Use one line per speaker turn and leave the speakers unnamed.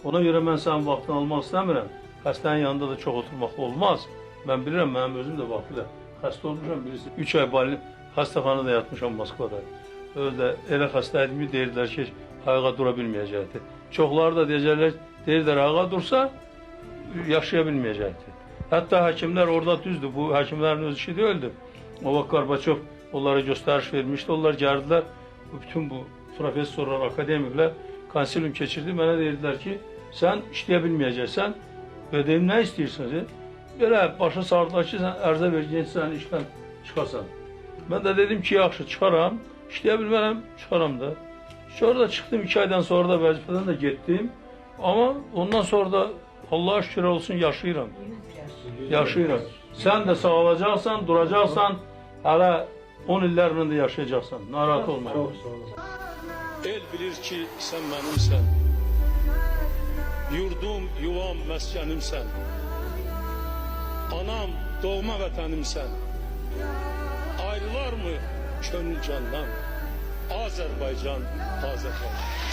Ona görə mən sənin vaxtını almaq istəmirəm. Xəstənin yanında da çox oturmaq olmaz. Mən bilirəm, mənim özüm də vaxtı xəstə olmuşam, bilirsiniz. 3 ay xəstəxanada yatmışam Moskvada. Özdə elə xəstə idim ki, deyirdilər ki, ayağa dura bilməyəcəkdi. Çoxları da deyirdilər, ayağa dursa, yaşaya bilməyəcəkdi. Hətta həkimlər orada düzdür, bu həkimlərin öz işi deyildi. O vaxt Qarbaçov onlara göstəriş vermişdi, onlar gəldilər, bütün bu professorlar, akademiklər konsilium keçirdi, mənə deyirdilər ki, sən işləyə bilməyəcəksən, və deyim, nə istəyirsən? Belə, başa sardılar ki, sən ərzə vergən sən işdən çıxasan. Mən də dedim ki, yaxşı, çıxaram, işləyə bilmərəm, çıxaram da. Sonra da çıxdım, 2 aydan sonra da vəzifədən də getdim, amma ondan sonra da Allah'a şükür olsun yaşayıram. Yaşayıram. Sən də sağalacaqsan, duracaqsan, hələ 10 illərlə də yaşayacaqsan, narahat olma. El bilir ki, sən mənimsən, yurdum, yuvam, məskənimsən, anam, doğma vətənimsən, ayrılar mı könül candan, Azərbaycan, Azərbaycan.